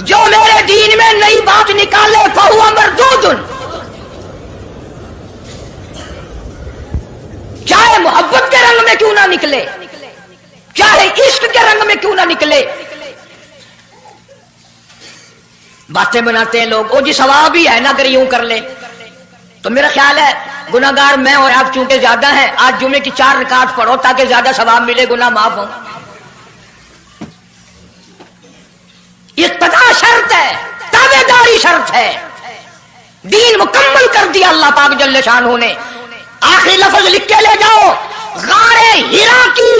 जो मेरे दीन में नई बात निकाले फहुवा मरदूदुन, चाहे मोहब्बत के रंग में क्यों ना निकले, चाहे इश्क के रंग में क्यों ना निकले। बातें बनाते हैं लोग, ओ जी सवाब ही है ना अगर यूं कर ले। तो मेरा ख्याल है गुनाहगार मैं और आप चूंकि ज्यादा हैं, आज जुमे की 4 रकात पढ़ो ताकि ज्यादा सवाब मिले, गुनाह माफ हो। इक्तदा शर्त है, ताबेदारी शर्त है। दीन मुकम्मल कर दिया अल्लाह पाक जल्ले शानहू ने। आखिरी लफ्ज लिख के ले जाओ, गारे हिरा की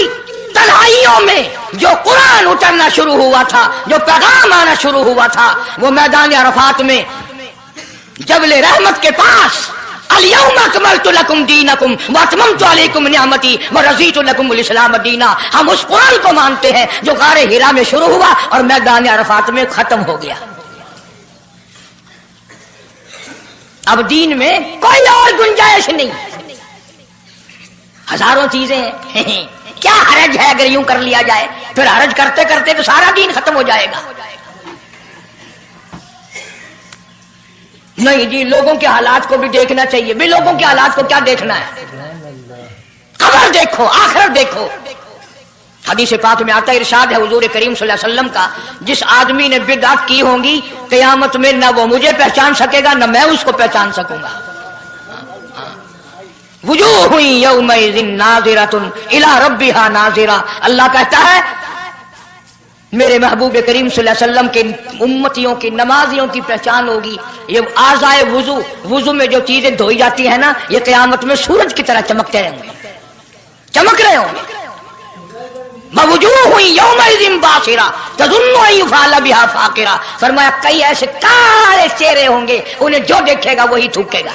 तन्हाइयों में जो कुरान उतरना शुरू हुआ था, जो पैगाम आना शुरू हुआ था, वो मैदान अरफात में जबले रहमत के पास अल-यौमा अकमलतु लकुम दीनकुम व अतममतु अलैकुम निअमती व रज़ीतु लकुमुल इस्लाम दीना। हम उस कुरान को मानते हैं जो गारे हिरा में शुरू हुआ और मैदान अरफात में खत्म हो गया। अब दीन में कोई और गुंजाइश नहीं, हजारों चीजें हैं। क्या हरज है अगर यूं कर लिया जाए, फिर हरज करते करते तो सारा दीन खत्म हो जाएगा। नहीं जी, लोगों के हालात को भी देखना चाहिए। भी लोगों के हालात को क्या देखना है, कब्र देखो, आखिरत देखो। हदीस पाक में आता है, इरशाद है हुजूर करीम सल्लल्लाहु अलैहि वसल्लम का, जिस आदमी ने बिदअत की होंगी क़यामत में न वो मुझे पहचान सकेगा न मैं उसको पहचान सकूंगा। वुजूह यौमइज़िन नाज़िरतुन इला रब्बिहा नाज़िरा। अल्लाह कहता है मेरे महबूब करीम सल्लल्लाहु अलैहि वसल्लम के उम्मतियों की नमाजियों की पहचान होगी। ये आज़ाए वुजू में जो चीजें धोई जाती है ना, ये क़यामत में सूरज की तरह चमकते रहेंगे, चमक रहे होंगे। वुजूह यौमइज़िन बासिरा तज़ुन्नु अन युफ़अल बिहा फ़ाक़िरा। फरमाया कई ऐसे काले चेहरे होंगे, उन्हें जो देखेगा वही थूकेगा।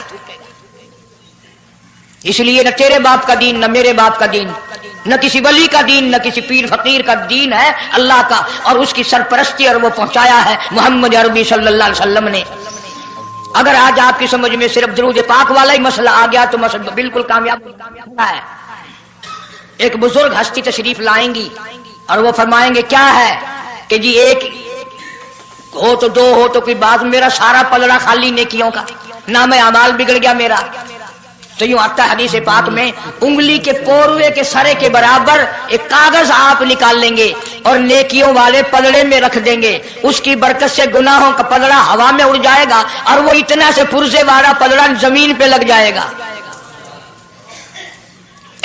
इसलिए न तेरे बाप का दीन, न मेरे बाप का दीन, न किसी वली का दीन, न किसी पीर फकीर का दीन है, अल्लाह का, और उसकी सरपरस्ती और वो पहुंचाया है मोहम्मद अरबी सल्लल्लाहु अलैहि वसल्लम ने। अगर आज आपकी समझ में सिर्फ दरूद पाक वाला ही मसला आ गया तो मसला बिल्कुल कामयाब है। एक बुजुर्ग हस्ती तशरीफ लाएंगी और वो फरमाएंगे क्या है कि जी एक हो तो दो हो तो कोई बात, मेरा सारा पलड़ा खाली नेकियों का, ना मैं अमाल बिगड़ गया मेरा। तो यूं आता है हदीस पाक में, उंगली के पोरुए के सरे के बराबर एक कागज आप निकाल लेंगे और नेकियों वाले पलड़े में रख देंगे, उसकी बरकत से गुनाहों का पलड़ा हवा में उड़ जाएगा और वो इतना से पुर्जे वाला पलड़ा जमीन पे लग जाएगा।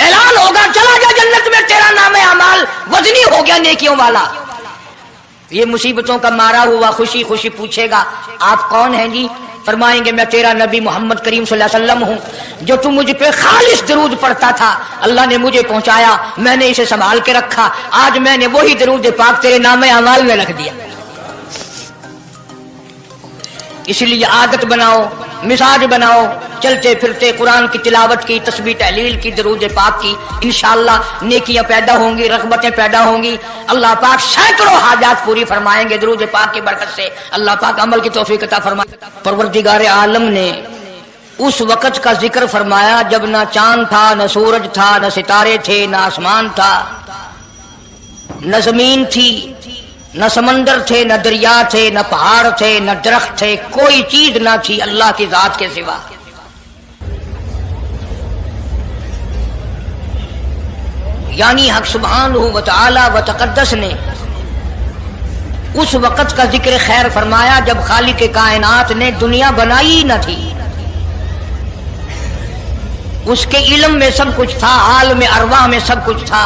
ऐलान होगा चला जा जन्नत में, तेरा नाम है अमाल वजनी हो गया नेकियों वाला। ये मुसीबतों का मारा हुआ खुशी खुशी पूछेगा आप कौन हैं जी? फरमाएंगे मैं तेरा नबी मोहम्मद करीम सल्लल्लाहु अलैहि वसल्लम हूं, जो तू मुझ पे खालिस दरूद पढ़ता था, अल्लाह ने मुझे पहुंचाया, मैंने इसे संभाल के रखा, आज मैंने वही दरूद पाक तेरे नामे अमाल में रख दिया। इसलिए आदत बनाओ, मिजाज बनाओ, चलते फिरते कुरान की तिलावत की, तस्बीह तहलील की, दरूद पाक की, इंशाअल्लाह नेकियां पैदा होंगी, रग़बतें पैदा होंगी। अल्लाह पाक सैकड़ों हाजात पूरी फरमाएंगे दरूद पाक की बरकत से। अल्लाह पाक अमल की तौफीक अता फरमाए। परवरदिगार आलम ने उस वक़्त का जिक्र फरमाया जब ना चांद था, न सूरज था, न सितारे थे, न आसमान था, न जमीन थी, न समंदर थे, न दरिया थे, न पहाड़ थे, न दरख्त थे, कोई चीज ना थी अल्लाह की जात के सिवा। यानी हक सुब्हानहू व तआला व तक़द्दस ने उस वक़्त का जिक्र खैर फरमाया जब खालिक कायनात ने दुनिया बनाई न थी। اس کے علم میں سب کچھ تھا، عالم ارواح میں سب کچھ تھا،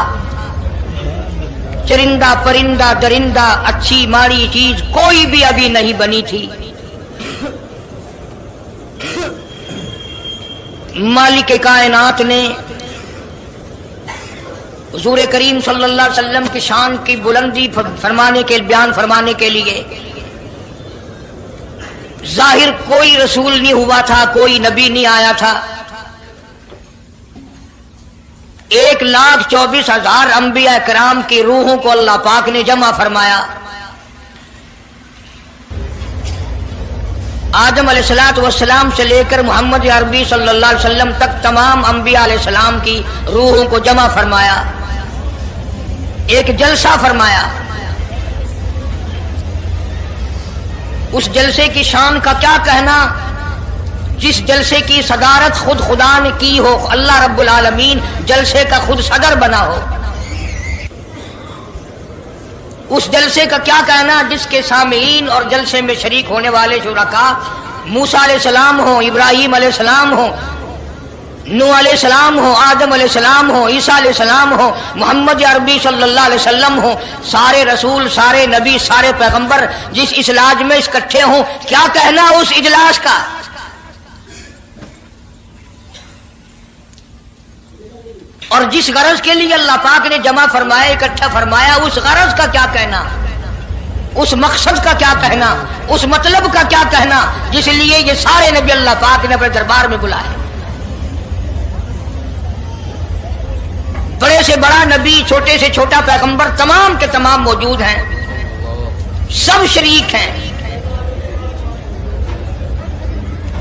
چرندہ پرندہ درندہ اچھی ماڑی چیز کوئی بھی ابھی نہیں بنی تھی۔ مالک کائنات نے حضور کریم صلی اللہ علیہ وسلم کی شان کی بلندی بیان فرمانے کے لیے ظاہر کوئی رسول نہیں ہوا تھا، کوئی نبی نہیں آیا تھا، 1,24,000 انبیاء کرام کی روحوں کو اللہ پاک نے جمع فرمایا۔ آدم علیہ السلام سے لے کر محمد عربی صلی اللہ علیہ وسلم تک تمام انبیاء علیہ السلام کی روحوں کو جمع فرمایا، ایک جلسہ فرمایا۔ اس جلسے کی شان کا کیا کہنا، جس جلسے کی صدارت خود خدا نے کی ہو، اللہ رب العالمین جلسے کا خود صدر بنا ہو۔ اس جلسے کا کیا کہنا جس کے سامعین اور جلسے میں شریک ہونے والے شرکاء موسیٰ علیہ السلام ہو، ابراہیم علیہ السلام ہو، نوح علیہ السلام ہو، آدم علیہ السلام ہو، عیسیٰ علیہ السلام ہو، محمد عربی صلی اللہ علیہ وسلم ہو، سارے رسول، سارے نبی، سارے پیغمبر جس اجلاس میں اکٹھے ہوں، کیا کہنا اس اجلاس کا؟ اور جس غرض کے لیے اللہ پاک نے جمع فرمایا، اکٹھا فرمایا، اس غرض کا کیا کہنا، اس مقصد کا کیا کہنا، اس مطلب کا کیا کہنا جس لیے یہ سارے نبی اللہ پاک نے اپنے دربار میں بلائے۔ بڑے سے بڑا نبی، چھوٹے سے چھوٹا پیغمبر، تمام کے تمام موجود ہیں، سب شریک ہیں۔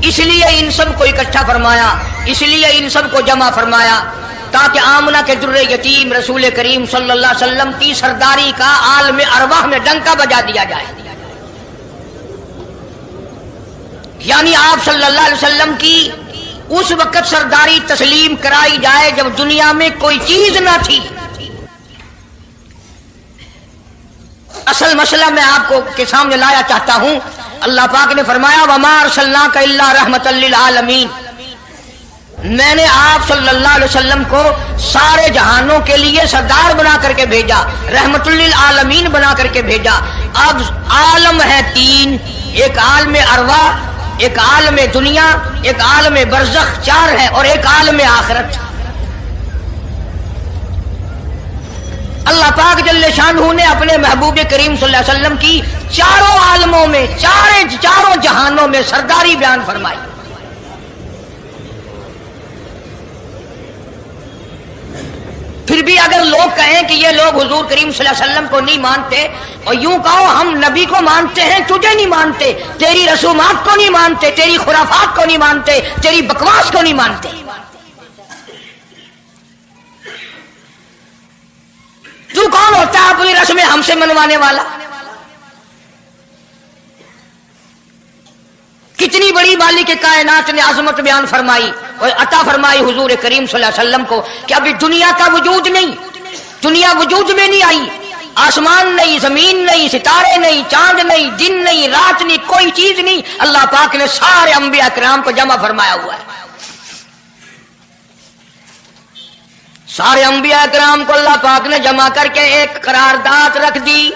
اس لیے ان سب کو اکٹھا فرمایا، اس لیے ان سب کو جمع فرمایا تاکہ آمنہ کے در یتیم رسول کریم صلی اللہ علیہ وسلم کی سرداری کا عالم ارواح میں ڈنکا بجا دیا جائے، یعنی آپ صلی اللہ علیہ وسلم کی اس وقت سرداری تسلیم کرائی جائے جب دنیا میں کوئی چیز نہ تھی۔ اصل مسئلہ میں آپ کو کے سامنے لایا چاہتا ہوں، اللہ پاک نے فرمایا وَمَا أَرْسَلْنَاكَ إِلَّا رَحْمَةً لِّلْعَالَمِينَ، میں نے آپ صلی اللہ علیہ وسلم کو سارے جہانوں کے لیے سردار بنا کر کے بھیجا، رحمت للعالمین بنا کر کے بھیجا۔ اب عالم ہے تین، ایک عالم ارواح، ایک عالم دنیا، ایک عالم برزخ، چار ہے، اور ایک عالم آخرت۔ اللہ پاک جل شانہ نے اپنے محبوب کریم صلی اللہ علیہ وسلم کی چاروں عالموں میں، چاروں جہانوں میں سرداری بیان فرمائی۔ پھر بھی اگر لوگ کہیں کہ یہ لوگ حضور کریم صلی اللہ علیہ وسلم کو نہیں مانتے، اور یوں کہو ہم نبی کو مانتے ہیں، تجھے نہیں مانتے، تیری رسومات کو نہیں مانتے، تیری خرافات کو نہیں مانتے، تیری بکواس کو نہیں مانتے، تو کون ہوتا ہے اپنی رسمیں ہم سے منوانے والا؟ کتنی بڑی مالک کائنات نے عظمت بیان فرمائی اور عطا فرمائی حضور کریم صلی اللہ علیہ وسلم کو کہ ابھی دنیا کا وجود نہیں، دنیا وجود میں نہیں آئی، آسمان نہیں، زمین نہیں، ستارے نہیں، چاند نہیں، دن نہیں، رات نہیں، کوئی چیز نہیں، اللہ پاک نے سارے انبیاء کرام کو جمع فرمایا ہوا ہے۔ سارے انبیاء کرام کو اللہ پاک نے جمع کر کے ایک قرارداد رکھ دی،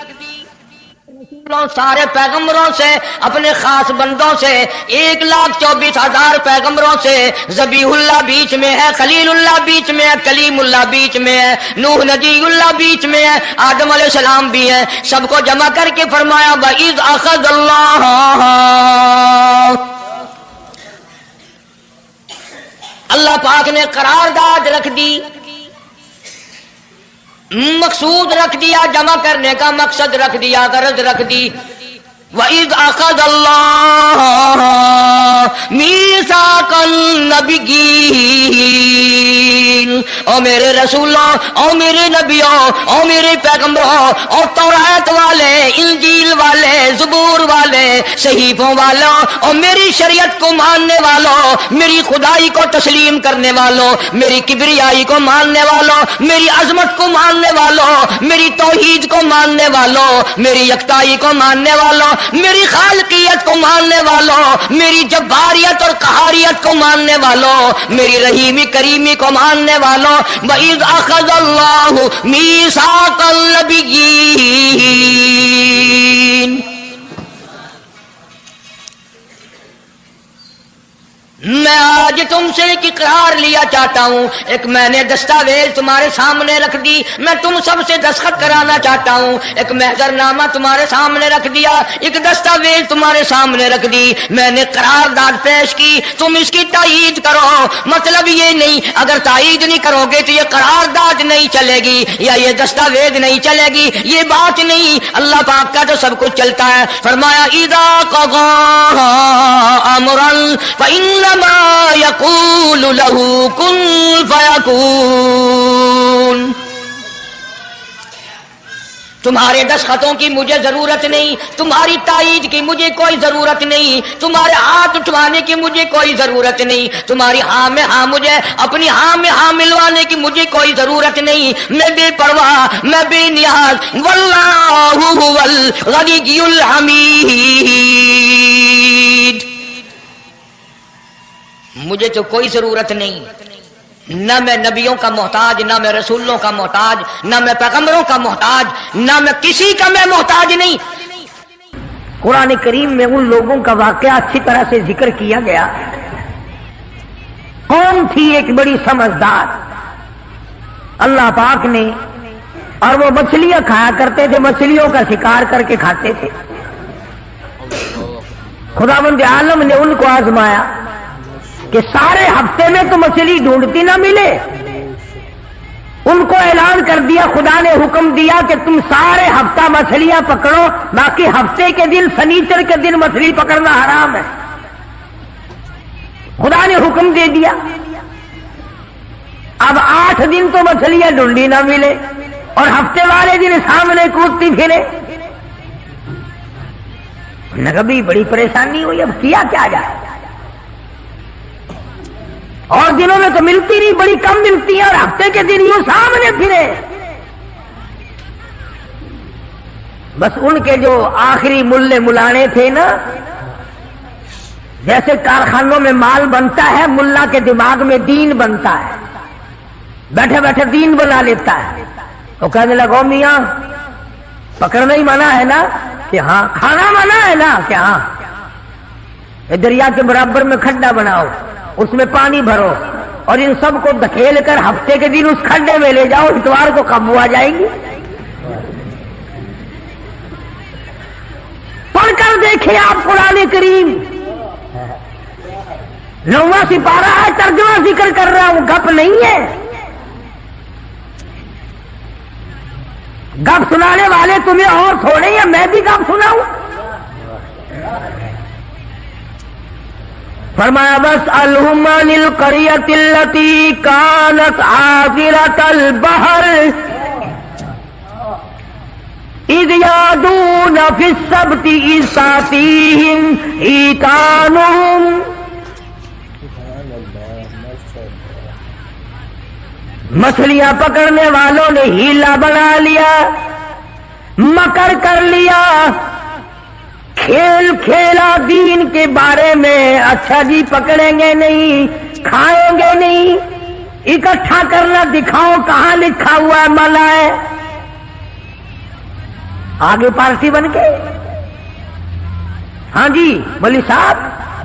سارے پیغمبروں سے، اپنے خاص بندوں سے، 1,24,000 پیغمبروں سے، ذبیح اللہ بیچ میں ہے، خلیل اللہ بیچ میں ہے، کلیم اللہ بیچ میں ہے، نوح نجی اللہ بیچ میں ہے، آدم علیہ السلام بھی ہے، سب کو جمع کر کے فرمایا وَإِذْ أَخَذَ اللَّهُ، اللہ پاک نے قرارداد رکھ دی، مقصود رکھ دیا، جمع کرنے کا مقصد رکھ دیا، غرض رکھ دی۔ وَإِذْ أَخَذَ اللَّهُ مِيثَاقَ النَّبِيِّينَ او میرے رسولوں، او میرے نبیوں، او میرے پیغمبروں، او تورات والے، انجیل والے، زبور والے، صحیفوں والوں، او میری شریعت کو ماننے والوں، میری خدائی کو تسلیم کرنے والوں، میری کبریائی کو ماننے والوں، میری عظمت کو ماننے والوں، میری توحید کو ماننے والوں، میری یکتائی کو ماننے والوں، میری خالقیت کو ماننے والوں، میری جباریت اور قہاریت کو ماننے والوں، میری رحیمی کریمی کو ماننے والوں، وَإِذْ أَخَذَ اللَّهُ مِيثَاقَ النَّبِيِّينَ، میں آج تم سے ایک اقرار لیا چاہتا ہوں، ایک میں نے دستاویز تمہارے سامنے رکھ دی، میں تم سب سے دستخط کرانا چاہتا ہوں، ایک محضر نامہ تمہارے سامنے رکھ دیا، ایک دستاویز تمہارے سامنے رکھ دی، میں نے قرارداد پیش کی، تم اس کی تائید کرو۔ مطلب یہ نہیں اگر تائید نہیں کرو گے تو یہ قرارداد نہیں چلے گی یا یہ دستاویز نہیں چلے گی، یہ بات نہیں، اللہ پاک کا تو سب کچھ چلتا ہے۔ فرمایا اذا قضى امرا فإنما يقول له كن فيكون۔ تمہارے دستخطوں کی مجھے ضرورت نہیں، تمہاری تائید کی مجھے کوئی ضرورت نہیں، تمہارے ہاتھ اٹھوانے کی مجھے کوئی ضرورت نہیں، تمہاری ہاں میں ہاں مجھے اپنی ہاں میں ہاں ملوانے کی مجھے کوئی ضرورت نہیں، میں بے پرواہ، میں بے نیاز، واللہ هو الغنی الحمید، مجھے تو کوئی ضرورت نہیں، نہ میں نبیوں کا محتاج، نہ میں رسولوں کا محتاج، نہ میں پیغمبروں کا محتاج، نہ میں کسی کا میں محتاج نہیں۔ قرآن کریم میں ان لوگوں کا واقعہ اچھی طرح سے ذکر کیا گیا۔ قوم تھی ایک بڑی سمجھدار، اللہ پاک نے، اور وہ مچھلیاں کھایا کرتے تھے، مچھلیوں کا شکار کر کے کھاتے تھے۔ خداوند عالم نے ان کو آزمایا کہ سارے ہفتے میں تو مچھلی ڈھونڈتی نہ ملے، ان کو اعلان کر دیا، خدا نے حکم دیا کہ تم سارے ہفتہ مچھلیاں پکڑو، باقی ہفتے کے دن سنیچر کے دن مچھلی پکڑنا حرام ہے۔ خدا نے حکم دے دیا۔ اب 8 دن تو مچھلیاں ڈھونڈی نہ ملے اور ہفتے والے دن سامنے کودتی پھرے، نگبی بڑی پریشانی ہوئی، اب کیا کیا جائے، اور دنوں میں تو ملتی نہیں، بڑی کم ملتی ہے، اور ہفتے کے دن یوں سامنے پھرے۔ بس ان کے جو آخری ملے ملانے تھے نا، جیسے کارخانوں میں مال بنتا ہے، ملا کے دماغ میں دین بنتا ہے، بیٹھے بیٹھے دین بنا لیتا ہے۔ تو کہنے لگو میاں پکڑنا ہی منع ہے نا؟ کہ ہاں۔ کھانا منع ہے نا؟ کہ ہاں۔ دریا کے برابر میں کھڈا بناؤ، اس میں پانی بھرو، اور ان سب کو دھکیل کر ہفتے کے دن اس کھڈے میں لے جاؤ، اتوار کو قابو آ جائے گی۔ پڑھ کر دیکھیں آپ قرآن کریم، 9واں سپارہ ہے، ترجمہ ذکر کر رہا ہوں، گپ نہیں ہے۔ گپ سنانے والے تمہیں اور تھوڑے ہیں، میں بھی گپ سناؤں؟ فرمایا وَاسْأَلْهُمْ عَنِ الْقَرْيَةِ الَّتِي كَانَتْ حَاضِرَةَ الْبَحْرِ إِذْ يَعْدُونَ فِي السَّبْتِ إِذْ تَأْتِيهِمْ حِيتَانُهُمْ، مچھلیاں پکڑنے والوں نے ہیلا بنا لیا، مکر کر لیا، کھیل کھیلا دین کے بارے میں، اچھا جی پکڑیں گے نہیں، کھائیں گے نہیں، اکٹھا کرنا دکھاؤ کہاں لکھا ہوا ہے، منع ہے۔ آگے پارٹی بن کے، ہاں جی مولوی صاحب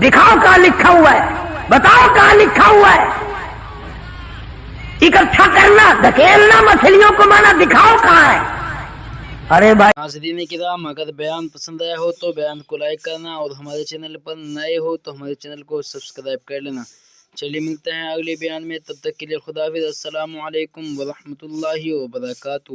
دکھاؤ کہاں لکھا ہوا ہے، بتاؤ کہاں لکھا ہوا ہے، اکٹھا کرنا دھکیلنا مچھلیوں کو منع، دکھاؤ کہاں ہے۔ ارے بھائی ناظرین کرام، اگر بیان پسند آیا ہو تو بیان کو لائک کرنا، اور ہمارے چینل پر نئے ہو تو ہمارے چینل کو سبسکرائب کر لینا۔ چلیے ملتے ہیں اگلے بیان میں، تب تک کے لیے خدا حافظ، السلام علیکم ورحمۃ اللہ وبرکاتہ۔